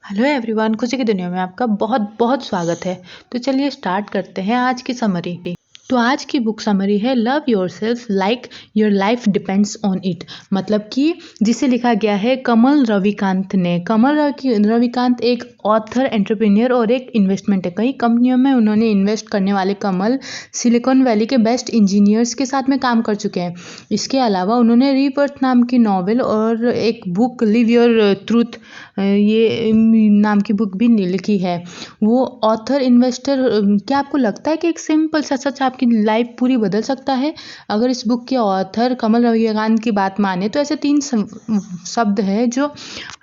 Hello everyone, खुशी की दुनिया में आपका बहुत बहुत स्वागत है। तो चलिए स्टार्ट करते हैं आज की समरी। तो आज की बुक समरी है love yourself like your life depends on it. मतलब कि जिसे लिखा गया है कमल रविकांत ने। रविकांत एक ऑथर, एंटरप्रेन्योर और एक इन्वेस्टमेंट है। कई कंपनियों में उन्होंने इन्वेस्ट करने वाले कमल सिलिकॉन वैली के बेस्ट इंजीनियर्स के साथ में काम कर चुके हैं। इसके अलावा उन्होंने रीबर्थ नाम की नॉवेल और एक बुक लिव योर ट्रूथ ये नाम की बुक भी लिखी है। वो ऑथर, इन्वेस्टर, क्या आपको लगता है कि एक सिंपल सा सच आपकी लाइफ पूरी बदल सकता है? अगर इस बुक के ऑथर कमल रविकांत की बात माने तो ऐसे 3 शब्द है जो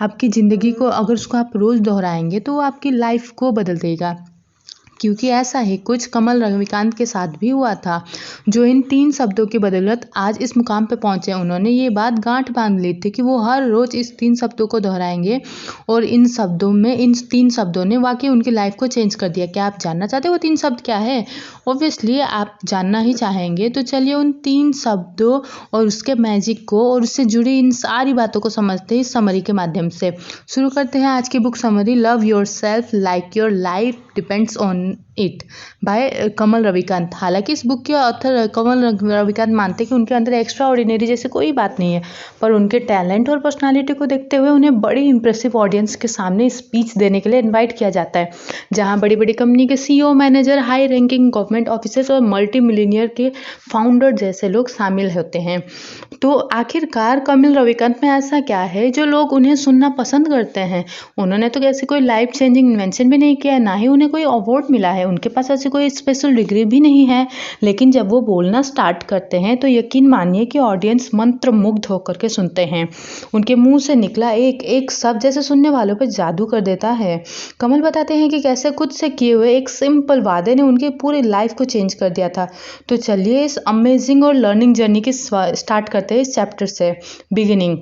आपकी ज़िंदगी को, अगर उसको आप रोज़ दोहराएंगे तो वो आपकी लाइफ को बदल देगा। क्योंकि ऐसा ही कुछ कमल रविकांत के साथ भी हुआ था, जो इन 3 शब्दों की बदौलत आज इस मुकाम पे पहुंचे। उन्होंने ये बात गांठ बांध ली थी कि वो हर रोज़ इस 3 शब्दों को दोहराएंगे और इन 3 शब्दों ने वाकई उनकी लाइफ को चेंज कर दिया। क्या आप जानना चाहते हो वो 3 शब्द क्या है? ऑब्वियसली आप जानना ही चाहेंगे। तो चलिए उन 3 शब्दों और उसके मैजिक को और उससे जुड़ी इन सारी बातों को समझते हैं इस समरी के माध्यम से। शुरू करते हैं आज की book summary love yourself like your life depends on it by Kamal Ravikant. हालांकि इस बुक के ऑथर कमल रविकांत मानते कि उनके अंदर एक्स्ट्रा ऑर्डिनरी जैसे कोई बात नहीं है, पर उनके टैलेंट और पर्सनालिटी को देखते हुए उन्हें बड़ी इंप्रेसिव ऑडियंस के सामने स्पीच देने के लिए इनवाइट किया जाता है, जहां बड़ी बड़ी कंपनी के CEO, manager, high ranking government officers और मल्टी मिलियनियर के फाउंडर जैसे लोग शामिल होते हैं। तो आखिरकार कमल रविकांत में ऐसा क्या है जो लोग उन्हें सुनना पसंद करते हैं? उन्होंने तो ऐसे कोई लाइफ चेंजिंग इन्वेंशन भी नहीं किया है, ना ही उन्हें कोई अवार्ड मिला है, उनके पास ऐसी कोई स्पेशल डिग्री भी नहीं है। लेकिन जब वो बोलना स्टार्ट करते हैं तो यकीन मानिए कि ऑडियंस मंत्रमुग्ध होकर के सुनते हैं। उनके मुंह से निकला एक एक शब्द जैसे सुनने वालों पर जादू कर देता है। कमल बताते हैं कि कैसे खुद से किए हुए एक सिंपल वादे ने उनकी पूरी लाइफ को चेंज कर दिया था। तो चलिए इस अमेजिंग और लर्निंग जर्नी की स्टार्ट करते हैं इस चैप्टर से, बिगिनिंग।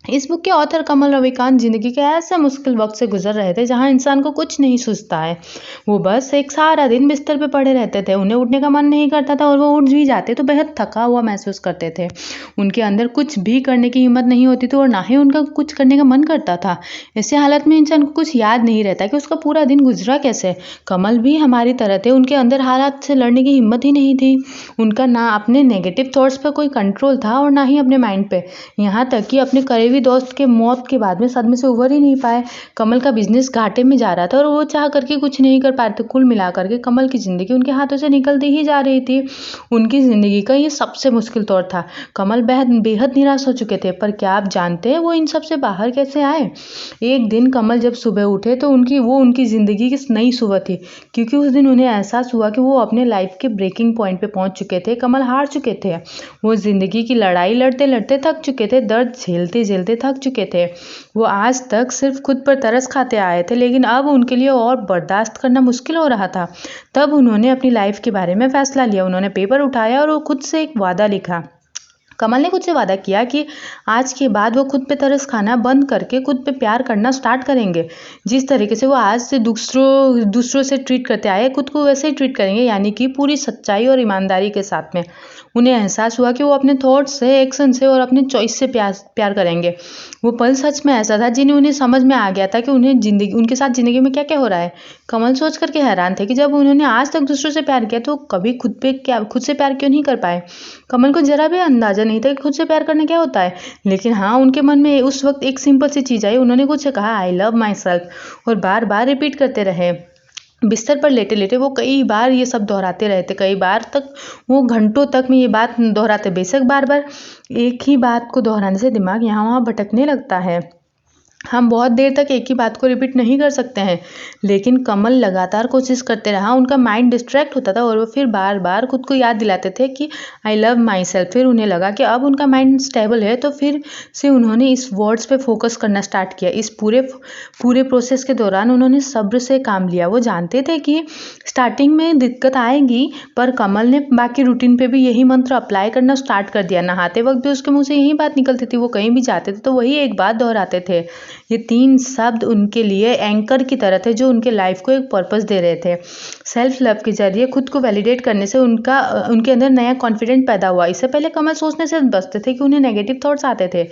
इस बुक के ऑथर कमल रविकांत जिंदगी के ऐसे मुश्किल वक्त से गुजर रहे थे जहां इंसान को कुछ नहीं सूझता है। वो बस एक सारा दिन बिस्तर पे पड़े रहते थे, उन्हें उठने का मन नहीं करता था और वो उठ भी जाते तो बेहद थका हुआ महसूस करते थे। उनके अंदर कुछ भी करने की हिम्मत नहीं होती थी और ना ही उनका कुछ करने का मन करता था। ऐसे हालत में इंसान को कुछ याद नहीं रहता कि उसका पूरा दिन गुजरा कैसे। कमल भी हमारी तरह थे, उनके अंदर हालात से लड़ने की हिम्मत ही नहीं थी। उनका ना अपने नेगेटिव थॉट्स पर कोई कंट्रोल था और ना ही अपने माइंड पे। यहाँ तक कि अपने करीबी दोस्त के मौत के बाद में सदमे से उभर ही नहीं पाए। कमल का बिजनेस घाटे में जा रहा था और वो चाह करके कुछ नहीं कर पाए थे। कुल मिलाकर के कमल की जिंदगी उनके हाथों से निकलती ही जा रही थी। उनकी जिंदगी का ये सबसे मुश्किल दौर था। कमल बेहद निराश हो चुके थे, पर क्या आप जानते हैं वो इन सब से बाहर कैसे आए? एक दिन कमल जब सुबह उठे तो उनकी जिंदगी की नई सुबह थी, क्योंकि उस दिन उन्हें एहसास हुआ कि वो अपने लाइफ के ब्रेकिंग पॉइंट पे पहुंच चुके थे। कमल हार चुके थे, वो जिंदगी की लड़ाई लड़ते लड़ते थक चुके थे, दर्द झेलते झेलते थक चुके थे। वो आज तक सिर्फ खुद पर तरस खाते आए थे, लेकिन अब उनके लिए और बर्दाश्त करना मुश्किल हो रहा था। तब उन्होंने अपनी लाइफ के बारे में फैसला लिया। उन्होंने पेपर उठाया और वो खुद से एक वादा लिखा। कमल ने खुद से वादा किया कि आज के बाद वो खुद पे तरस खाना बंद करके खुद पे प्यार करना स्टार्ट करेंगे। जिस तरीके से वो आज से दूसरों से ट्रीट करते आए, खुद को वैसे ही ट्रीट करेंगे, यानी कि पूरी सच्चाई और ईमानदारी के साथ में। उन्हें एहसास हुआ कि वो अपने थॉट्स से, एक्शन से और अपने चॉइस से प्यार करेंगे। वो पल सच में ऐसा था जिन्हें उन्हें समझ में आ गया था कि उनके साथ जिंदगी में क्या क्या हो रहा है। कमल सोच करके हैरान थे कि जब उन्होंने आज तक दूसरों से प्यार किया तो कभी खुद से प्यार क्यों नहीं कर पाए। कमल को जरा भी अंदाजा नहीं था कि खुद से प्यार करना क्या होता है। लेकिन हाँ, उनके मन में उस वक्त एक सिंपल सी चीज आई। उन्होंने खुद से कहा आई लव माई सेल्फ और बार बार रिपीट करते रहे। बिस्तर पर लेटे लेटे वो कई बार ये सब दोहराते रहते, कई बार तक वो घंटों तक में ये बात दोहराते। बेशक बार बार एक ही बात को दोहराने से दिमाग यहाँ वहाँ भटकने लगता है, हम बहुत देर तक एक ही बात को रिपीट नहीं कर सकते हैं। लेकिन कमल लगातार कोशिश करते रहा। उनका माइंड डिस्ट्रैक्ट होता था और वो फिर बार बार खुद को याद दिलाते थे कि आई लव माई सेल्फ। फिर उन्हें लगा कि अब उनका माइंड स्टेबल है, तो फिर से उन्होंने इस वर्ड्स पे फोकस करना स्टार्ट किया। इस पूरे प्रोसेस के दौरान उन्होंने सब्र से काम लिया। वो जानते थे कि स्टार्टिंग में दिक्कत आएगी, पर कमल ने बाकी रूटीन पे भी यही मंत्र अप्लाई करना स्टार्ट कर दिया। नहाते वक्त भी उसके मुंह से यही बात निकलती थी। वो कहीं भी जाते थे तो वही एक बात दोहराते थे, ये 3 शब्द उनके लिए एंकर की तरह थे जो उनके लाइफ को एक पर्पस दे रहे थे। सेल्फ लव के जरिए खुद को वैलिडेट करने से उनके अंदर नया कॉन्फिडेंट पैदा हुआ। इससे पहले कमल सोचने से बचते थे कि उन्हें नेगेटिव थॉट्स आते थे,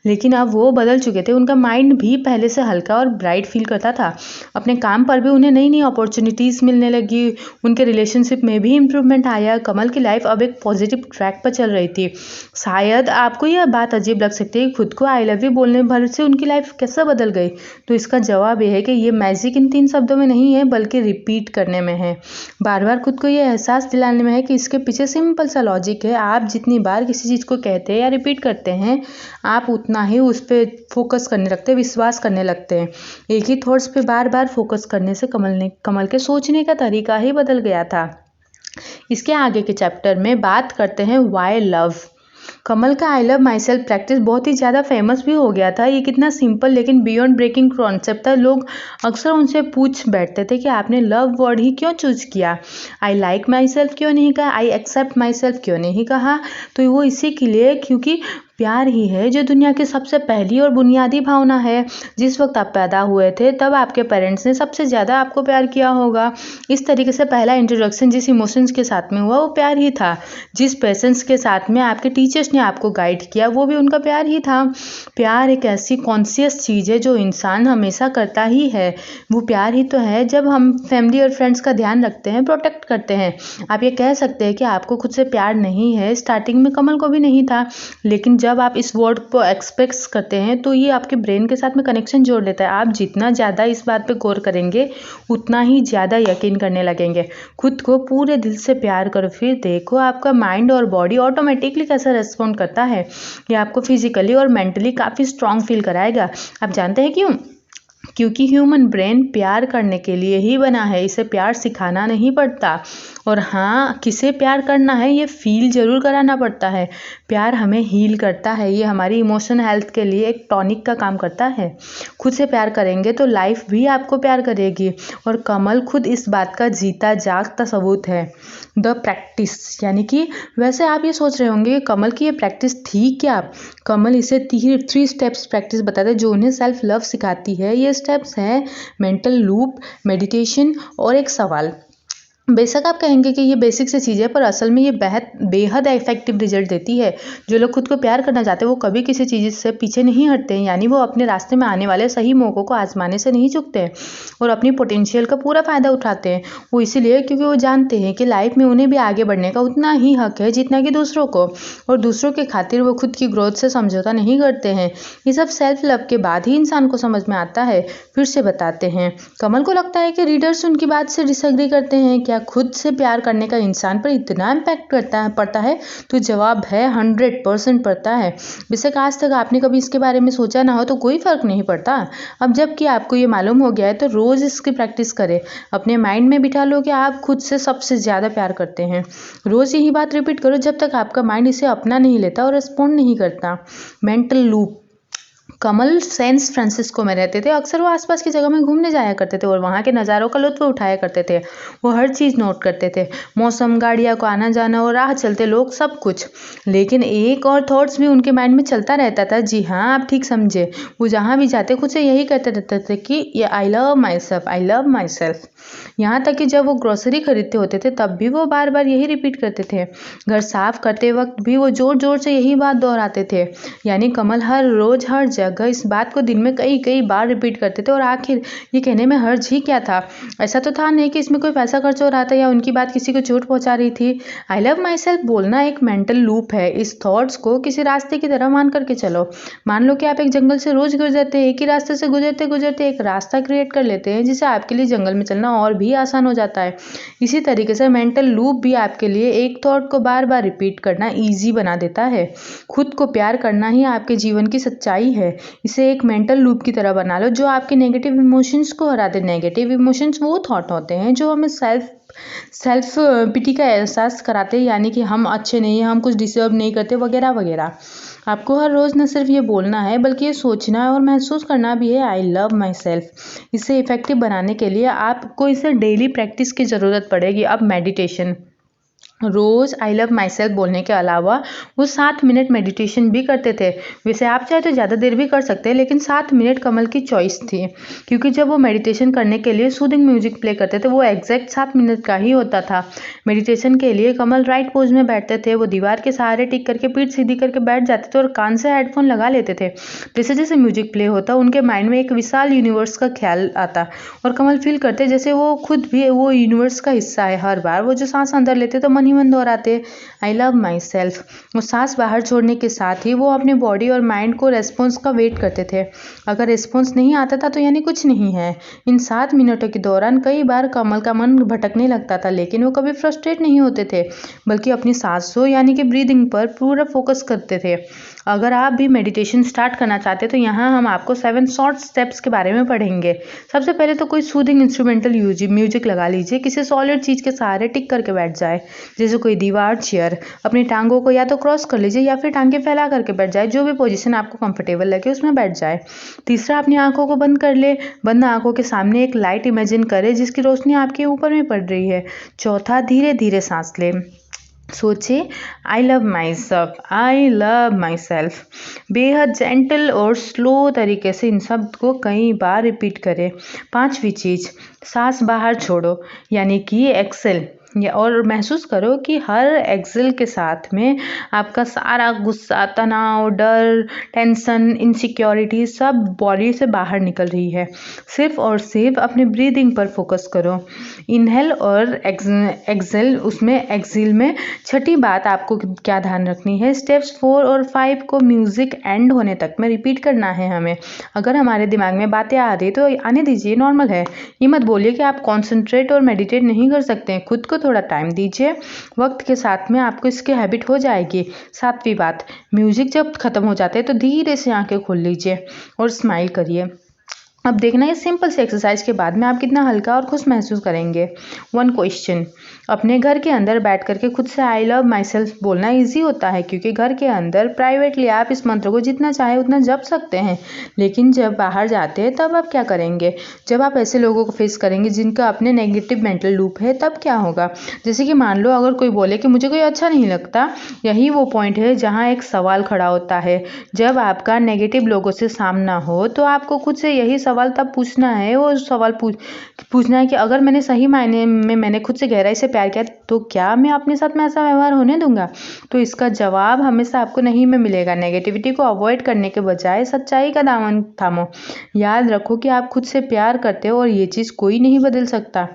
लेकिन अब वो बदल चुके थे। उनका माइंड भी पहले से हल्का और ब्राइट फील करता था। अपने काम पर भी उन्हें नई नई अपॉर्चुनिटीज़ मिलने लगी। उनके रिलेशनशिप में भी इम्प्रूवमेंट आया। कमल की लाइफ अब एक पॉजिटिव ट्रैक पर चल रही थी। शायद आपको यह बात अजीब लग सकती है कि खुद को आई लव यू बोलने भर से उनकी लाइफ कैसे बदल गई। तो इसका जवाब यह है कि ये मैजिक इन 3 शब्दों में नहीं है, बल्कि रिपीट करने में है। बार बार खुद को यह एहसास दिलाने में है कि इसके पीछे सिंपल सा लॉजिक है। आप जितनी बार किसी चीज़ को कहते हैं या रिपीट करते हैं, आप उतना ही उस पर फोकस करने लगते हैं, विश्वास करने लगते हैं। एक ही थॉट्स पे बार बार फोकस करने से कमल के सोचने का तरीका ही बदल गया था। इसके आगे के चैप्टर में बात करते हैं व्हाई लव। कमल का I love myself practice बहुत ही ज़्यादा फेमस भी हो गया था। ये कितना सिंपल लेकिन बियॉन्ड ब्रेकिंग कॉन्सेप्ट था। लोग अक्सर उनसे पूछ बैठते थे कि आपने लव वर्ड ही क्यों चूज किया, आई लाइक माई सेल्फ क्यों नहीं कहा, आई एक्सेप्ट माई सेल्फ क्यों नहीं कहा। तो वो इसी के लिए क्योंकि प्यार ही है जो दुनिया की सबसे पहली और बुनियादी भावना है। जिस वक्त आप पैदा हुए थे तब आपके पेरेंट्स ने सबसे ज़्यादा आपको प्यार किया होगा। इस तरीके से पहला इंट्रोडक्शन जिस इमोशंस के साथ में हुआ वो प्यार ही था। जिस पेशेंस के साथ में आपके टीचर्स ने आपको गाइड किया वो भी उनका प्यार ही था। प्यार एक ऐसी कॉन्शियस चीज़ है जो इंसान हमेशा करता ही है। वो प्यार ही तो है जब हम फैमिली और फ्रेंड्स का ध्यान रखते हैं, प्रोटेक्ट करते हैं। आप ये कह सकते हैं कि आपको खुद से प्यार नहीं है। स्टार्टिंग में कमल को भी नहीं था, लेकिन जब आप इस वर्ड को एक्सप्रेस करते हैं तो ये आपके ब्रेन के साथ में कनेक्शन जोड़ लेता है। आप जितना ज़्यादा इस बात पे गौर करेंगे उतना ही ज़्यादा यकीन करने लगेंगे। खुद को पूरे दिल से प्यार करो, फिर देखो आपका माइंड और बॉडी ऑटोमेटिकली कैसा रेस्पॉन्ड करता है। ये आपको फिजिकली और मेंटली काफ़ी स्ट्रांग फील कराएगा। आप जानते हैं क्यों? क्योंकि ह्यूमन ब्रेन प्यार करने के लिए ही बना है। इसे प्यार सिखाना नहीं पड़ता। और हाँ, किसे प्यार करना है ये फील जरूर कराना पड़ता है। प्यार हमें हील करता है। ये हमारी इमोशन हेल्थ के लिए एक टॉनिक का काम करता है। खुद से प्यार करेंगे तो लाइफ भी आपको प्यार करेगी। और कमल खुद इस बात का जीता जागता सबूत है। द प्रैक्टिस, यानी कि वैसे आप ये सोच रहे होंगे कि कमल की ये प्रैक्टिस थी क्या। कमल इसे 3 स्टेप्स प्रैक्टिस बताते हैं जो उन्हें सेल्फ लव सिखाती है। ये स्टेप्स हैं मेंटल लूप, मेडिटेशन और एक सवाल। बेशक आप कहेंगे कि ये बेसिक से चीज़ है, पर असल में ये बेहद इफेक्टिव रिजल्ट देती है। जो लोग खुद को प्यार करना चाहते हैं वो कभी किसी चीज़ से पीछे नहीं हटते हैं, यानी वो अपने रास्ते में आने वाले सही मौक़ों को आजमाने से नहीं चूकते हैं और अपनी पोटेंशियल का पूरा फ़ायदा उठाते हैं। वो इसीलिए क्योंकि वो जानते हैं कि लाइफ में उन्हें भी आगे बढ़ने का उतना ही हक है जितना कि दूसरों को, और दूसरों के खातिर वो खुद की ग्रोथ से समझौता नहीं करते हैं। ये सब सेल्फ लव के बाद ही इंसान को समझ में आता है। फिर से बताते हैं, कमल को लगता है कि रीडर्स उनकी बात से डिसएग्री करते हैं। क्या खुद से प्यार करने का इंसान पर इतना इम्पैक्ट पड़ता है? तो जवाब है 100% पड़ता है। बेशक आज तक आपने कभी इसके बारे में सोचा ना हो तो कोई फ़र्क नहीं पड़ता। अब जबकि आपको ये मालूम हो गया है तो रोज़ इसकी प्रैक्टिस करें। अपने माइंड में बिठा लो कि आप खुद से सबसे ज़्यादा प्यार करते हैं। रोज़ यही बात रिपीट करो जब तक आपका माइंड इसे अपना नहीं लेता और रिस्पॉन्ड नहीं करता। मेंटल लूप, कमल सैन फ्रांसिस्को में रहते थे। अक्सर वो आसपास की जगह में घूमने जाया करते थे और वहाँ के नज़ारों का लुत्फ़ उठाया करते थे। वो हर चीज़ नोट करते थे, मौसम, गाड़ियाँ को आना जाना और राह चलते लोग, सब कुछ। लेकिन एक और थॉट्स भी उनके माइंड में चलता रहता था। जी हाँ, आप ठीक समझे। वो जहाँ भी जाते खुद से यही कहते रहते थे कि ये आई love my self, I love my self. यहाँ तक कि जब वो ग्रोसरी खरीदते होते थे तब भी वो बार बार यही रिपीट करते थे। घर साफ करते वक्त भी वो जोर जोर से यही बात दोहराते थे। यानी कमल हर रोज़ हर जगह इस बात को दिन में कई कई बार रिपीट करते थे। और आखिर ये कहने में हर्ज ही क्या था? ऐसा तो था नहीं कि इसमें कोई पैसा खर्च हो रहा था या उनकी बात किसी को चोट पहुंचा रही थी। आई लव माई सेल्फ बोलना एक मेंटल लूप है। इस थॉट्स को किसी रास्ते की तरह मान करके चलो। मान लो कि आप एक जंगल से रोज गुजरते हैं। एक ही रास्ते से गुजरते गुजरते एक रास्ता क्रिएट कर लेते हैं जिससे आपके लिए जंगल में चलना और भी आसान हो जाता है। इसी तरीके से मेंटल लूप भी आपके लिए एक थॉट को बार बार रिपीट करना ईजी बना देता है। खुद को प्यार करना ही आपके जीवन की सच्चाई है। इसे एक मेंटल लूप की तरह बना लो जो आपके नेगेटिव इमोशंस को हरा दे। नेगेटिव इमोशंस वो थॉट होते हैं जो हमें सेल्फ पिटी का एहसास कराते हैं, यानी कि हम अच्छे नहीं हैं, हम कुछ डिजर्व नहीं करते, वगैरह वगैरह। आपको हर रोज़ न सिर्फ ये बोलना है बल्कि ये सोचना है और महसूस करना भी है, आई लव माई सेल्फ। इसे इफेक्टिव बनाने के लिए आपको इसे डेली प्रैक्टिस की ज़रूरत पड़ेगी। अब मेडिटेशन, रोज़ आई लव माई सेल्फ बोलने के अलावा वो 7 मिनट मेडिटेशन भी करते थे। वैसे आप चाहे तो ज़्यादा देर भी कर सकते हैं, लेकिन 7 मिनट कमल की चॉइस थी, क्योंकि जब वो मेडिटेशन करने के लिए सूदिंग म्यूजिक प्ले करते थे वो एग्जैक्ट 7 मिनट का ही होता था। मेडिटेशन के लिए कमल राइट पोज में बैठते थे, वो दीवार के सहारे टिक करके पीठ सीधी करके बैठ जाते थे और कान से हेडफोन लगा लेते थे। जैसे जैसे म्यूजिक प्ले होता उनके माइंड में एक विशाल यूनिवर्स का ख्याल आता और कमल फील करते जैसे वो खुद भी वो यूनिवर्स का हिस्सा है। हर बार वो जो सांस अंदर लेते तो मन ही मन दोहराते आई लव माई सेल्फ। वो सांस बाहर छोड़ने के साथ ही वो अपने बॉडी और माइंड को रेस्पॉन्स का वेट करते थे। अगर रेस्पॉन्स नहीं आता था तो यानी कुछ नहीं है। इन 7 मिनटों के दौरान कई बार कमल का मन भटकने लगता था, लेकिन वो कभी फ्रस्ट्रेट नहीं होते थे, बल्कि अपनी सांसों यानी कि ब्रीदिंग पर पूरा फोकस करते थे। अगर आप भी मेडिटेशन स्टार्ट करना चाहते हैं तो यहाँ हम आपको 7 शॉर्ट स्टेप्स के बारे में पढ़ेंगे। सबसे पहले तो कोई सूदिंग इंस्ट्रूमेंटल म्यूजिक लगा लीजिए, किसी सॉलिड चीज़ के सहारे टिक करके बैठ जाए, जैसे कोई दीवार, चेयर। अपनी टांगों को या तो क्रॉस कर लीजिए या फिर टांगे फैला करके बैठ जाए, जो भी पोजीशन आपको कंफर्टेबल लगे उसमें बैठ जाए। तीसरा, अपनी आंखों को बंद कर ले। बंद आंखों के सामने एक लाइट इमेजिन करें जिसकी रोशनी आपके ऊपर में पड़ रही है। चौथा, धीरे धीरे सांस लें। सोचे आई love my self, I love my self. बेहद जेंटल और स्लो तरीके से इन शब्द को कई बार रिपीट करें। पांचवी चीज़, सांस बाहर छोड़ो यानी कि एक्सेल, और महसूस करो कि हर एक्सेल के साथ में आपका सारा गुस्सा, तनाव, डर, टेंशन, इनसिक्योरिटी सब बॉडी से बाहर निकल रही है। सिर्फ और सिर्फ अपने ब्रीदिंग पर फोकस करो। इनहेल और एक्सेल, उसमें एक्सेल में छठी बात आपको क्या ध्यान रखनी है, स्टेप्स 4 और 5 को म्यूजिक एंड होने तक में रिपीट करना है हमें। अगर हमारे दिमाग में बातें आ रही तो आने दीजिए, नॉर्मल है। ये मत बोलिए कि आप कॉन्सेंट्रेट और मेडिटेट नहीं कर सकते हैं। खुद को थोड़ा टाइम दीजिए, वक्त के साथ में आपको इसकी हैबिट हो जाएगी। सातवीं बात, म्यूजिक जब खत्म हो जाते हैं तो धीरे से आंखें खोल लीजिए और स्माइल करिए। अब देखना इस सिंपल से एक्सरसाइज के बाद में आप कितना हल्का और खुश महसूस करेंगे। 1 क्वेश्चन, अपने घर के अंदर बैठ करके खुद से आई लव माई सेल्फ बोलना ईजी होता है, क्योंकि घर के अंदर प्राइवेटली आप इस मंत्र को जितना चाहे उतना जप सकते हैं, लेकिन जब बाहर जाते हैं तब आप क्या करेंगे? जब आप ऐसे लोगों को फेस करेंगे जिनका अपने नेगेटिव मेंटल लूप है, तब क्या होगा? जैसे कि मान लो अगर कोई बोले कि मुझे कोई अच्छा नहीं लगता, यही वो पॉइंट है जहाँ एक सवाल खड़ा होता है। जब आपका नेगेटिव लोगों से सामना हो तो आपको खुद से यही सवाल तब पूछना है, वो सवाल पूछना है कि अगर मैंने सही मायने में मैंने खुद से गहराई से प्यार किया तो क्या मैं अपने साथ में ऐसा व्यवहार होने दूंगा? तो इसका जवाब हमेशा आपको नहीं में मिलेगा। नेगेटिविटी को अवॉइड करने के बजाय सच्चाई का दामन थामो। याद रखो कि आप खुद से प्यार करते हो और ये चीज़ कोई नहीं बदल सकता।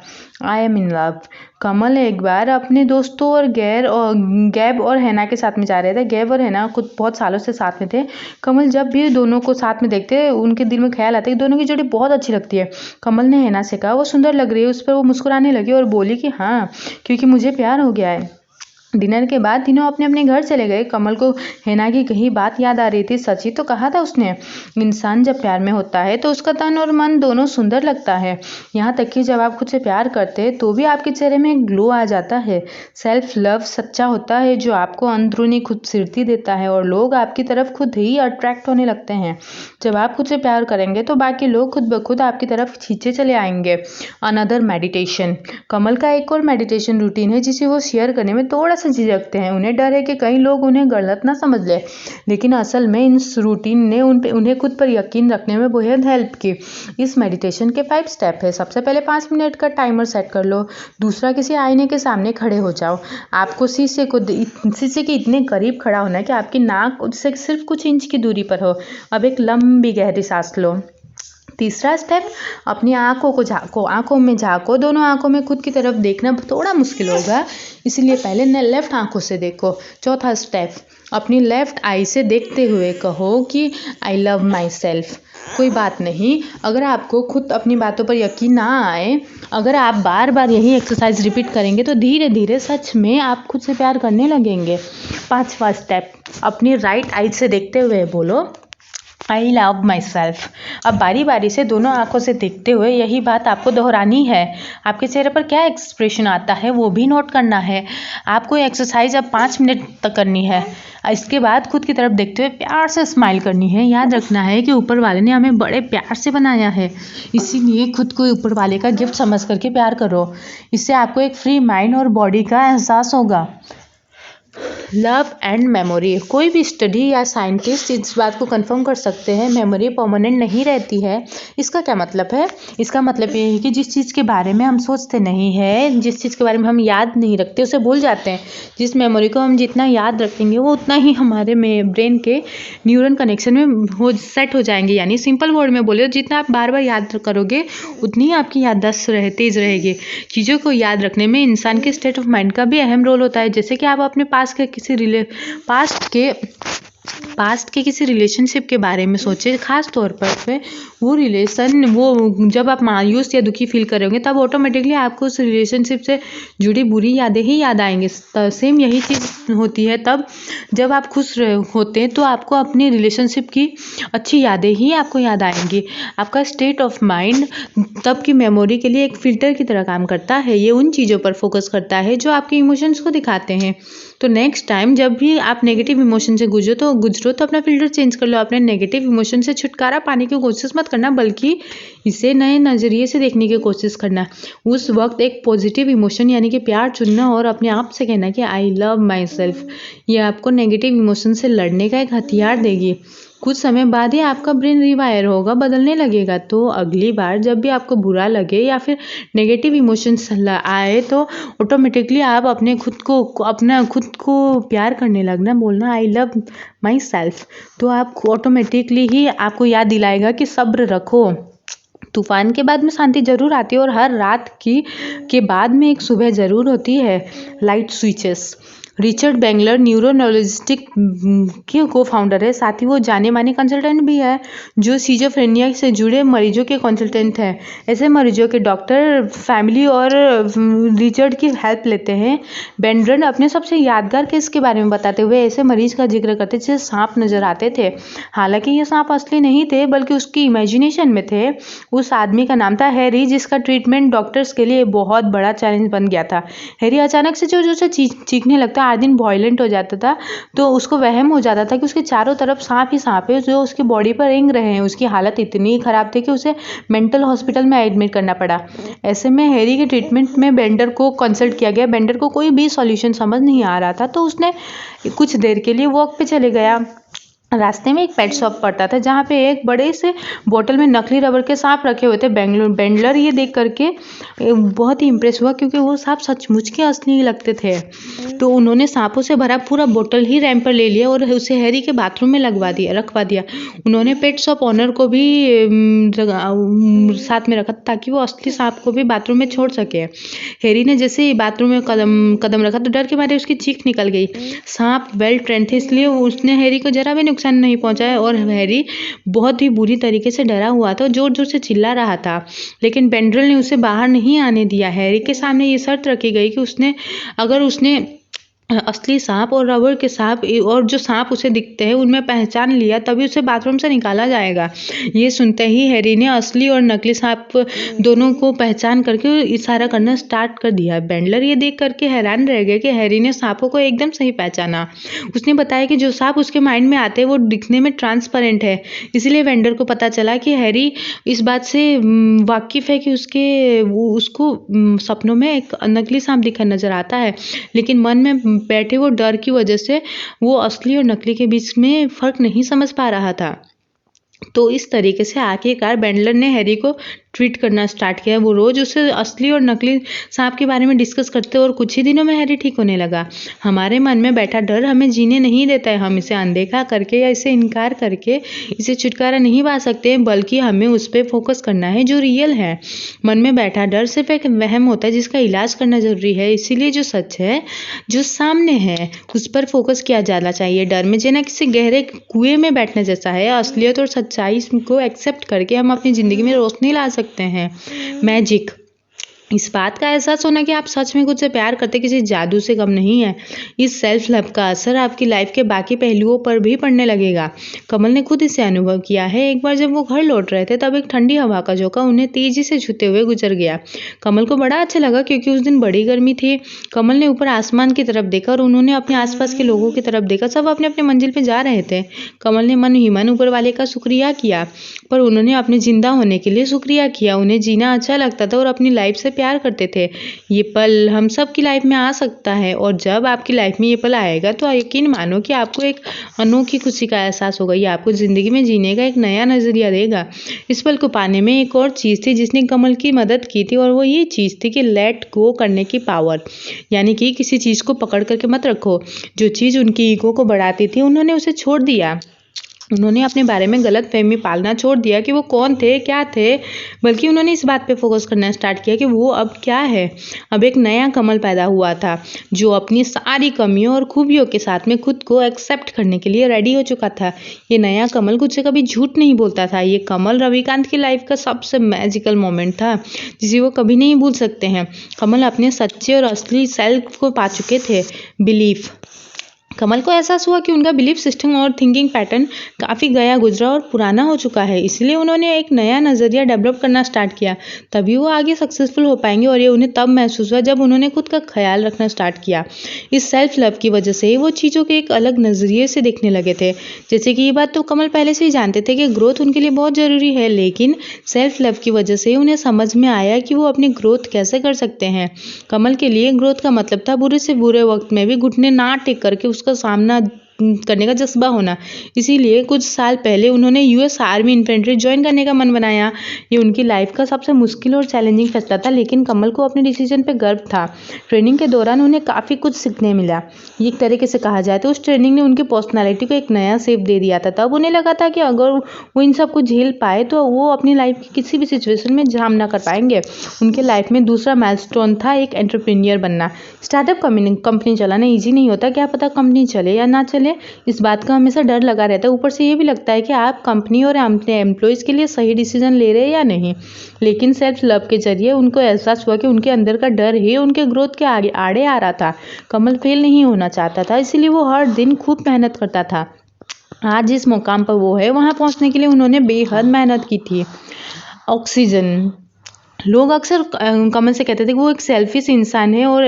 I am in love. कमल एक बार अपने दोस्तों और गैब और हैना के साथ में जा रहे थे। गैब और हैना खुद बहुत सालों से साथ में थे। कमल जब भी दोनों को साथ में देखते उनके दिल में ख्याल आता है कि दोनों की जोड़ी बहुत अच्छी लगती है। कमल ने हैना से कहा वो सुंदर लग रही है। उस पर वो मुस्कुराने लगी और बोली कि हाँ, क्योंकि मुझे प्यार हो गया है। डिनर के बाद तीनों अपने अपने घर चले गए। कमल को हैना की कही बात याद आ रही थी। सच ही तो कहा था उसने, इंसान जब प्यार में होता है तो उसका तन और मन दोनों सुंदर लगता है। यहाँ तक कि जब आप खुद से प्यार करते हैं तो भी आपके चेहरे में एक ग्लो आ जाता है। सेल्फ लव सच्चा होता है जो आपको अंदरूनी खूबसूरती देता है और लोग आपकी तरफ खुद ही अट्रैक्ट होने लगते हैं। जब आप खुद से प्यार करेंगे तो बाकी लोग खुद ब खुद आपकी तरफ खींचे चले आएंगे। Another meditation. कमल का एक और मेडिटेशन रूटीन है जिसे वो शेयर करने में थोड़ा सा झिझकते हैं। उन्हें डर है कि कई लोग उन्हें गलत ना समझ ले, लेकिन असल में इस रूटीन ने उन्हें खुद पर यकीन रखने में बेहद हेल्प की। इस मेडिटेशन के 5 स्टेप है। सबसे पहले 5 मिनट का टाइमर सेट कर लो। दूसरा, किसी आईने के सामने खड़े हो जाओ। आपको शीशे के इतने करीब खड़ा होना है कि आपकी नाक उससे सिर्फ कुछ इंच की दूरी पर हो। अब एक लंबी गहरी सांस लो। तीसरा स्टेप, अपनी आंखों में झांको। दोनों आंखों में खुद की तरफ देखना थोड़ा मुश्किल होगा, इसलिए पहले लेफ्ट आंखों से देखो। चौथा स्टेप, अपनी लेफ्ट आई से देखते हुए कहो कि आई लव माई सेल्फ। कोई बात नहीं, अगर आपको खुद अपनी बातों पर यकीन ना आए, अगर आप बार बार यही एक्सरसाइज रिपीट करेंगे तो धीरे धीरे सच में आप खुद से प्यार करने लगेंगे। 5वां स्टेप, अपनी राइट आई से देखते हुए बोलो आई लव माई सेल्फ। अब बारी बारी से दोनों आंखों से देखते हुए यही बात आपको दोहरानी है। आपके चेहरे पर क्या एक्सप्रेशन आता है वो भी नोट करना है। आपको ये एक्सरसाइज अब 5 मिनट तक करनी है। इसके बाद खुद की तरफ देखते हुए प्यार से स्माइल करनी है। याद रखना है कि ऊपर वाले ने हमें बड़े प्यार से बनाया है, इसीलिए खुद को ऊपर वाले का गिफ्ट समझ करके प्यार करो। इससे आपको एक फ्री माइंड और बॉडी का एहसास होगा। Love and memory. कोई भी स्टडी या साइंटिस्ट इस बात को कंफर्म कर सकते हैं, मेमोरी परमानेंट नहीं रहती है। इसका क्या मतलब है? इसका मतलब ये है कि जिस चीज़ के बारे में हम सोचते नहीं हैं, जिस चीज़ के बारे में हम याद नहीं रखते, उसे भूल जाते हैं। जिस मेमोरी को हम जितना याद रखेंगे वो उतना ही हमारे में ब्रेन के न्यूरल कनेक्शन में सेट हो जाएंगे। यानी सिंपल वर्ड में बोले, जितना आप बार बार याद करोगे उतनी ही आपकी याददाश्त तेज़ रहेगी। चीज़ों को याद रखने में इंसान के स्टेट ऑफ माइंड का भी अहम रोल होता है। जैसे कि आप अपने पास्ट के किसी रिलेशनशिप के बारे में सोचें, खास तौर पर वो जब आप मायूस या दुखी फील करोगे तब ऑटोमेटिकली आपको उस रिलेशनशिप से जुड़ी बुरी यादें ही याद आएंगे। सेम यही चीज़ होती है तब जब आप खुश होते हैं तो आपको अपनी रिलेशनशिप की अच्छी यादें ही आपको याद आएंगी। आपका स्टेट ऑफ माइंड तब की मेमोरी के लिए एक फ़िल्टर की तरह काम करता है। ये उन चीज़ों पर फोकस करता है जो आपके इमोशंस को दिखाते हैं। तो नेक्स्ट टाइम जब भी आप नेगेटिव इमोशन से गुजरो तो अपना फ़िल्टर चेंज कर लो। अपने नेगेटिव इमोशन से छुटकारा पाने की कोशिश मत करना, बल्कि इसे नए नज़रिए से देखने की कोशिश करना। उस वक्त एक पॉजिटिव इमोशन यानी कि प्यार चुनना और अपने आप से कहना कि आई लव माई सेल्फ। ये आपको नेगेटिव इमोशन से लड़ने का एक हथियार देगी। कुछ समय बाद ही आपका ब्रेन रिवायर होगा, बदलने लगेगा। तो अगली बार जब भी आपको बुरा लगे या फिर नेगेटिव इमोशंस आए तो ऑटोमेटिकली आप अपना खुद को प्यार करने लगना, बोलना आई लव माई सेल्फ। तो आप ऑटोमेटिकली ही आपको याद दिलाएगा कि सब्र रखो। तूफान के बाद में शांति जरूर आती है और हर रात के बाद में एक सुबह जरूर होती है। Light switches. रिचर्ड बैंगलर न्यूरोनोलॉजिस्टिक के को फाउंडर है, साथ ही वो जाने माने कंसल्टेंट भी है जो सिजोफ्रेनिया से जुड़े मरीजों के कंसल्टेंट हैं। ऐसे मरीजों के डॉक्टर, फैमिली और रिचर्ड की हेल्प लेते हैं। बैंडरन अपने सबसे यादगार केस के बारे में बताते हुए ऐसे मरीज का जिक्र करते जिसे सांप नजर आते थे। हालांकि ये सांप असली नहीं थे बल्कि उसकी इमेजिनेशन में थे। उस आदमी का नाम था हैरी, जिसका ट्रीटमेंट डॉक्टर्स के लिए बहुत बड़ा चैलेंज बन गया था। हैरी अचानक से जो चीखने लगता, हर दिन वॉयलेंट हो जाता था, तो उसको वहम हो जाता था कि उसके चारों तरफ सांप ही सांप है जो उसकी बॉडी पर रेंग रहे हैं। उसकी हालत इतनी खराब थी कि उसे मेंटल हॉस्पिटल में एडमिट करना पड़ा। ऐसे में हैरी के ट्रीटमेंट में बेंडर को कंसल्ट किया गया। बेंडर को कोई भी सॉल्यूशन समझ नहीं आ रहा था, तो उसने कुछ देर के लिए वॉक पे चले गया। रास्ते में एक पेट शॉप पड़ता था जहाँ पे एक बड़े से बोतल में नकली रबर के सांप रखे हुए थे। बेंडलर ये देख करके बहुत ही इम्प्रेस हुआ, क्योंकि वो सांप सचमुच के असली ही लगते थे। तो उन्होंने सांपों से भरा पूरा बोतल ही रैंप पर ले लिया और उसे हैरी के बाथरूम में रखवा दिया। उन्होंने पेट शॉप ऑनर को भी साथ में रखा ताकि वो असली सांप को भी बाथरूम में छोड़ सके। हैरी ने जैसे ही बाथरूम में कदम रखा तो डर के मारे उसकी चीख निकल गई। सांप वेल ट्रेंड थे, इसलिए उसने हैरी को जरा भी नुकसान नहीं पहुंचाया और हैरी बहुत ही बुरी तरीके से डरा हुआ था, जोर जोर से चिल्ला रहा था। लेकिन बेंड्रल ने उसे बाहर नहीं आने दिया। हैरी के सामने ये शर्त रखी गई कि अगर उसने असली सांप और रबर के सांप और जो सांप उसे दिखते हैं उनमें पहचान लिया तभी उसे बाथरूम से निकाला जाएगा। ये सुनते ही हैरी ने असली और नकली सांप दोनों को पहचान करके इशारा करना स्टार्ट कर दिया। बेंडलर ये देख करके हैरान रह गए कि हैरी ने सांपों को एकदम सही पहचाना। उसने बताया कि जो सांप उसके माइंड में आते हैं वो दिखने में ट्रांसपेरेंट है। इसलिए बेंडलर को पता चला कि हैरी इस बात से वाकिफ है कि उसको सपनों में एक नकली सांप दिखा नजर आता है, लेकिन मन में बैठे वो डर की वजह से वो असली और नकली के बीच में फर्क नहीं समझ पा रहा था। तो इस तरीके से आखिरकार बेंडलर ने हैरी को ट्रीट करना स्टार्ट किया। वो रोज उससे असली और नकली सांप के बारे में डिस्कस करते और कुछ ही दिनों में हैरी ठीक होने लगा। हमारे मन में बैठा डर हमें जीने नहीं देता है। हम इसे अनदेखा करके या इसे इनकार करके इसे छुटकारा नहीं पा सकते, बल्कि हमें उस पर फोकस करना है जो रियल है। मन में बैठा डर सिर्फ एक वहम होता है जिसका इलाज करना जरूरी है। इसीलिए जो सच है, जो सामने है, उस पर फोकस किया जाना चाहिए। डर में जीना किसी गहरे कुएं में बैठने जैसा है। असलियत और सच्चाई को एक्सेप्ट करके हम अपनी जिंदगी में रोशनी ला सकते हैं। मैजिक। इस बात का एहसास होना कि आप सच में खुद से प्यार करते किसी जादू से कम नहीं है। इस सेल्फ लव का असर आपकी लाइफ के बाकी पहलुओं पर भी पड़ने लगेगा। कमल ने खुद इसे अनुभव किया है। एक बार जब वो घर लौट रहे थे तब एक ठंडी हवा का झोंका उन्हें तेजी से छूते हुए गुजर गया। कमल को बड़ा अच्छा लगा क्योंकि उस दिन बड़ी गर्मी थी। कमल ने ऊपर आसमान की तरफ देखा और उन्होंने अपने आसपास के लोगों की तरफ देखा। सब अपने अपने मंजिल पे जा रहे थे। कमल ने मन ही मन ऊपर वाले का शुक्रिया किया, पर उन्होंने अपने जिंदा होने के लिए शुक्रिया किया। उन्हें जीना अच्छा लगता था और अपनी लाइफ से प्यार करते थे। ये पल हम सब की लाइफ में आ सकता है, और जब आपकी लाइफ में ये पल आएगा तो यकीन मानो कि आपको एक अनोखी खुशी का एहसास होगा। ये आपको ज़िंदगी में जीने का एक नया नज़रिया देगा। इस पल को पाने में एक और चीज़ थी जिसने कमल की मदद की थी, और वो ये चीज़ थी कि लेट गो करने की पावर। यानी कि किसी चीज़ को पकड़ करके मत रखो। जो चीज़ उनकी ईगो को बढ़ाती थी उन्होंने उसे छोड़ दिया। उन्होंने अपने बारे में गलतफहमी पालना छोड़ दिया कि वो कौन थे, क्या थे, बल्कि उन्होंने इस बात पे फोकस करना स्टार्ट किया कि वो अब क्या है। अब एक नया कमल पैदा हुआ था जो अपनी सारी कमियों और खूबियों के साथ में खुद को एक्सेप्ट करने के लिए रेडी हो चुका था। ये नया कमल खुद से कभी झूठ नहीं बोलता था। ये कमल रविकांत की लाइफ का सबसे मैजिकल मोमेंट था जिसे वो कभी नहीं भूल सकते हैं। कमल अपने सच्चे और असली सेल्फ को पा चुके थे। बिलीफ। कमल को एहसास हुआ कि उनका बिलीफ सिस्टम और थिंकिंग पैटर्न काफ़ी गया गुजरा और पुराना हो चुका है। इसलिए उन्होंने एक नया नज़रिया डेवलप करना स्टार्ट किया। तभी वो आगे सक्सेसफुल हो पाएंगे, और ये उन्हें तब महसूस हुआ जब उन्होंने खुद का ख्याल रखना स्टार्ट किया। इस सेल्फ लव की वजह से ही वो चीज़ों के एक अलग नज़रिए से देखने लगे थे। जैसे कि ये बात तो कमल पहले से ही जानते थे कि ग्रोथ उनके लिए बहुत ज़रूरी है, लेकिन सेल्फ लव की वजह से उन्हें समझ में आया कि वो अपनी ग्रोथ कैसे कर सकते हैं। कमल के लिए ग्रोथ का मतलब था बुरे से बुरे वक्त में भी घुटने ना टेक करके उसका सामना करने का जज्बा होना। इसीलिए कुछ साल पहले उन्होंने यूएस आर्मी इन्फेंट्री ज्वाइन करने का मन बनाया। ये उनकी लाइफ का सबसे मुश्किल और चैलेंजिंग फैसला था, लेकिन कमल को अपने डिसीजन पे गर्व था। ट्रेनिंग के दौरान उन्हें काफ़ी कुछ सीखने मिला। एक तरीके से कहा जाए तो उस ट्रेनिंग ने उनकी पर्सनालिटी को एक नया शेप दे दिया था। तब उन्हें लगा था कि अगर वो इन सब को झेल पाए तो वो अपनी लाइफ की किसी भी सिचुएशन में सामना कर पाएंगे। उनके लाइफ में दूसरा माइलस्टोन था एक एंटरप्रेन्योर बनना। स्टार्टअप कंपनी चलाना ईजी नहीं होता। क्या पता कंपनी चले या ना चले, इस बात का हमेशा डर लगा रहता है। ऊपर से ये भी लगता है कि आप कंपनी और अपने एम्प्लॉयज़ के लिए सही डिसीजन ले रहे हैं या नहीं। लेकिन सेल्फ लव के जरिए उनको एहसास हुआ कि उनके अंदर का डर ही उनके ग्रोथ के आगे आड़े आ रहा था। कमल फेल नहीं होना चाहता था, इसीलिए वो हर दिन खूब मेहनत करता था। आज जिस मुकाम पर वो है वहाँ पहुँचने के लिए उन्होंने बेहद मेहनत की थी। ऑक्सीजन। लोग अक्सर कमल से कहते थे कि वो एक सेल्फिश इंसान है, और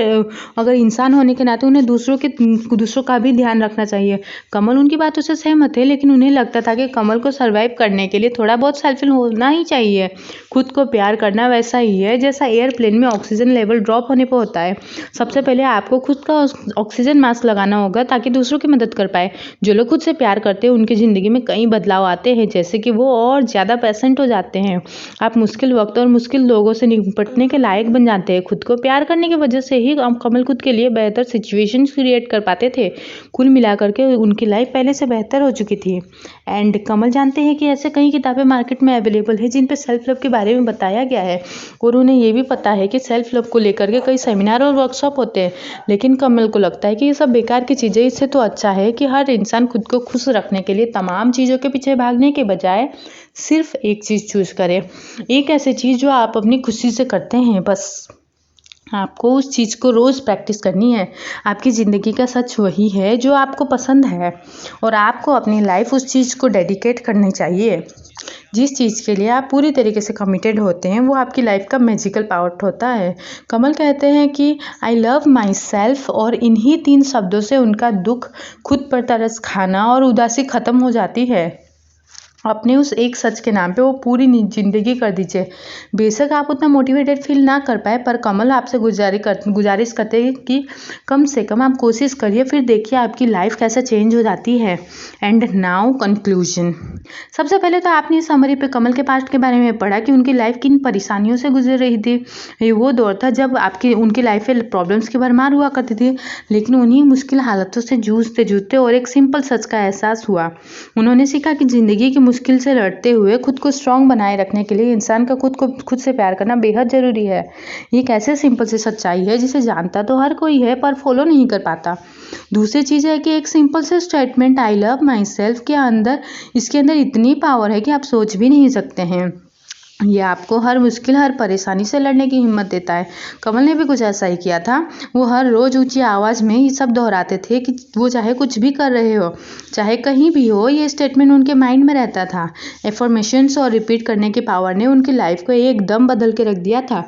अगर इंसान होने के नाते उन्हें दूसरों का भी ध्यान रखना चाहिए। कमल उनकी बातों से सहमत है, लेकिन उन्हें लगता था कि कमल को सर्वाइव करने के लिए थोड़ा बहुत सेल्फिश होना ही चाहिए। खुद को प्यार करना वैसा ही है जैसा एयरप्लेन में ऑक्सीजन लेवल ड्रॉप होने पर होता है। सबसे पहले आपको खुद का ऑक्सीजन मास्क लगाना होगा ताकि दूसरों की मदद कर पाए। जो लोग खुद से प्यार करते हैं उनकी ज़िंदगी में कई बदलाव आते हैं, जैसे कि वो और ज़्यादा पेशेंट हो जाते हैं। आप मुश्किल वक्त और मुश्किल लोगों से निपटने के लायक बन जाते हैं। खुद को प्यार करने की वजह से ही कमल खुद के लिए बेहतर सिचुएशंस क्रिएट कर पाते थे। कुल मिलाकर के उनकी लाइफ पहले से बेहतर हो चुकी थी। एंड कमल जानते हैं कि ऐसे कई किताबें मार्केट में अवेलेबल है जिन पे सेल्फ लव के बारे में बताया गया है, और उन्हें ये भी पता है कि सेल्फ लव को लेकर के कई सेमिनार और वर्कशॉप होते हैं। लेकिन कमल को लगता है कि ये सब बेकार की चीज़ें। इससे तो अच्छा है कि हर इंसान खुद को खुश रखने के लिए तमाम चीज़ों के पीछे भागने के बजाय सिर्फ एक चीज़ चूज़ करें। एक ऐसी चीज़ जो आप अपनी खुशी से करते हैं, बस आपको उस चीज़ को रोज़ प्रैक्टिस करनी है। आपकी ज़िंदगी का सच वही है जो आपको पसंद है, और आपको अपनी लाइफ उस चीज़ को डेडिकेट करनी चाहिए। जिस चीज़ के लिए आप पूरी तरीके से कमिटेड होते हैं वो आपकी लाइफ का मैजिकल पावर होता है। कमल कहते हैं कि आई लव माई सेल्फ, और इन्हीं 3 शब्दों से उनका दुख, खुद पर तरस खाना और उदासी ख़त्म हो जाती है। अपने उस एक सच के नाम पे वो पूरी जिंदगी कर दीजिए। बेशक आप उतना मोटिवेटेड फील ना कर पाए, पर कमल आपसे गुजारिश करते हैं कि कम से कम आप कोशिश करिए, फिर देखिए आपकी लाइफ कैसे चेंज हो जाती है। And now conclusion. सबसे पहले तो आपने इस समरी पे कमल के पास्ट के बारे में पढ़ा कि उनकी लाइफ किन परेशानियों से गुजर रही थी। ये वो दौर था जब उनकी लाइफ में प्रॉब्लम्स की भरमार हुआ करती थी, लेकिन उन्हीं मुश्किल हालातों से जूझते और एक सिंपल सच का एहसास हुआ। उन्होंने सीखा कि ज़िंदगी की मुश्किल से लड़ते हुए खुद को स्ट्रांग बनाए रखने के लिए इंसान का खुद से प्यार करना बेहद ज़रूरी है। ये कैसे सिंपल सी सच्चाई है जिसे जानता तो हर कोई है पर फॉलो नहीं कर पाता। दूसरी चीज़ है कि एक सिंपल से statement I love my self के अंदर, इसके अंदर इतनी पावर है कि आप सोच भी नहीं सकते हैं। ये आपको हर मुश्किल, हर परेशानी से लड़ने की हिम्मत देता है। कमल ने भी कुछ ऐसा ही किया था। वो हर रोज़ ऊँची आवाज़ में ये सब दोहराते थे कि वो चाहे कुछ भी कर रहे हो, चाहे कहीं भी हो, ये स्टेटमेंट उनके माइंड में रहता था। एफर्मेशंस और रिपीट करने की पावर ने उनकी लाइफ को एकदम बदल के रख दिया था।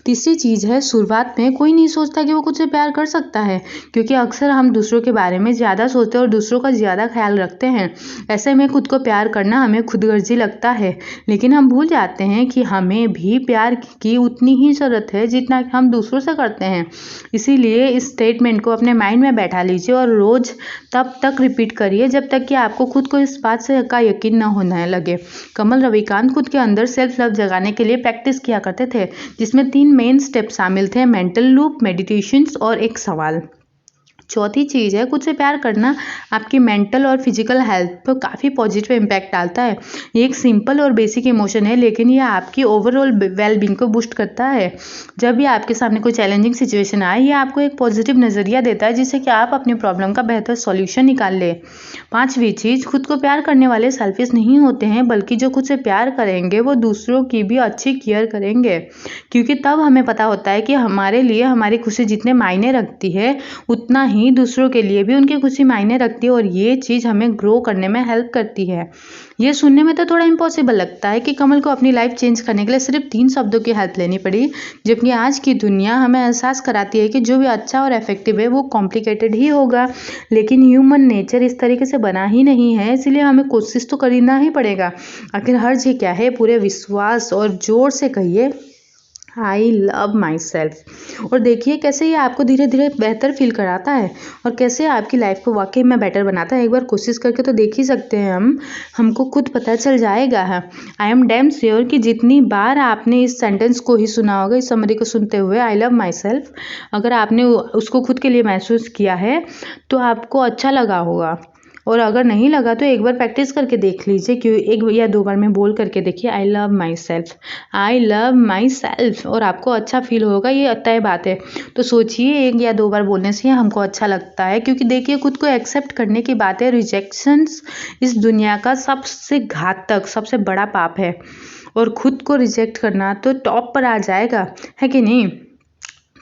तीसरी चीज़ है, शुरुआत में कोई नहीं सोचता कि वो खुद से प्यार कर सकता है, क्योंकि अक्सर हम दूसरों के बारे में ज़्यादा सोचते हैं और दूसरों का ज़्यादा ख्याल रखते हैं। ऐसे में खुद को प्यार करना हमें खुदगर्जी लगता है, लेकिन हम भूल जाते हैं कि हमें भी प्यार की उतनी ही ज़रूरत है जितना कि हम दूसरों से करते हैं। इसीलिए इस स्टेटमेंट को अपने माइंड में बैठा लीजिए और रोज़ तब तक रिपीट करिए जब तक कि आपको खुद को इस बात से का यकीन न होने लगे। कमल रविकांत खुद के अंदर सेल्फ लव जगाने के लिए प्रैक्टिस किया करते थे, जिसमें 3 मेन स्टेप शामिल थे: मेंटल लूप, मेडिटेशंस और एक सवाल। चौथी चीज़ है, खुद से प्यार करना आपकी मेंटल और फिजिकल हेल्थ पर काफ़ी पॉजिटिव इम्पैक्ट डालता है। ये एक सिंपल और बेसिक इमोशन है, लेकिन ये आपकी ओवरऑल वेलबींग को बूस्ट करता है। जब भी आपके सामने कोई चैलेंजिंग सिचुएशन आए, ये आपको एक पॉजिटिव नज़रिया देता है जिससे कि आप अपनी प्रॉब्लम का बेहतर सॉल्यूशन निकाल ले। पाँचवीं चीज़, खुद को प्यार करने वाले सेल्फिश नहीं होते हैं, बल्कि जो खुद से प्यार करेंगे वो दूसरों की भी अच्छी केयर करेंगे, क्योंकि तब हमें पता होता है कि हमारे लिए हमारी खुशी जितने मायने रखती है, उतना ही दूसरों के लिए भी उनकी खुशी मायने रखती है, और ये चीज़ हमें ग्रो करने में हेल्प करती है। ये सुनने में तो थोड़ा इम्पॉसिबल लगता है कि कमल को अपनी लाइफ चेंज करने के लिए सिर्फ 3 शब्दों की हेल्प लेनी पड़ी, जबकि आज की दुनिया हमें एहसास कराती है कि जो भी अच्छा और इफेक्टिव है वो कॉम्प्लिकेटेड ही होगा। लेकिन ह्यूमन नेचर इस तरीके से बना ही नहीं है, इसलिए हमें कोशिश तो करना ही पड़ेगा। आखिर हर्ज ये क्या है, पूरे विश्वास और जोर से कहिए, आई लव माई सेल्फ, और देखिए कैसे ये आपको धीरे धीरे बेहतर फील कराता है और कैसे आपकी लाइफ को वाकई में बेटर बनाता है। एक बार कोशिश करके तो देख ही सकते हैं हमको खुद पता चल जाएगा। आई एम डैम श्योर कि जितनी बार आपने इस सेंटेंस को ही सुना होगा, इस समरी को सुनते हुए, आई लव माई सेल्फ, अगर आपने उसको खुद के लिए महसूस किया है तो आपको अच्छा लगा होगा, और अगर नहीं लगा तो एक बार प्रैक्टिस करके देख लीजिए, क्यों 1 या 2 बार में बोल करके देखिए, आई love my self, I love my self, और आपको अच्छा फील होगा, ये तय बात है। तो सोचिए, 1 या 2 बार बोलने से हमको अच्छा लगता है, क्योंकि देखिए खुद को एक्सेप्ट करने की बात है। रिजेक्शंस इस दुनिया का सबसे घातक, सबसे बड़ा पाप है, और खुद को रिजेक्ट करना तो टॉप पर आ जाएगा, है कि नहीं?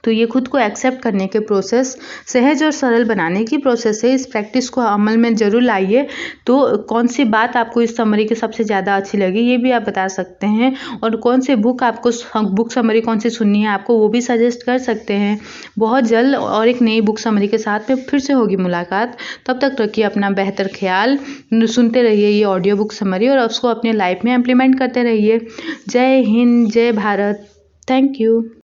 तो ये खुद को एक्सेप्ट करने के प्रोसेस सहज और सरल बनाने की प्रोसेस है। इस प्रैक्टिस को अमल में ज़रूर लाइए। तो कौन सी बात आपको इस समरी की सबसे ज़्यादा अच्छी लगी, ये भी आप बता सकते हैं, और कौन से बुक आपको बुक समरी कौन सी सुननी है आपको, वो भी सजेस्ट कर सकते हैं। बहुत जल्द और एक नई बुक समरी के साथ में फिर से होगी मुलाकात। तब तक रखिए अपना बेहतर ख्याल, सुनते रहिए ये ऑडियो बुक समरी और उसको अपने लाइफ में इम्प्लीमेंट करते रहिए। जय हिंद, जय भारत, थैंक यू।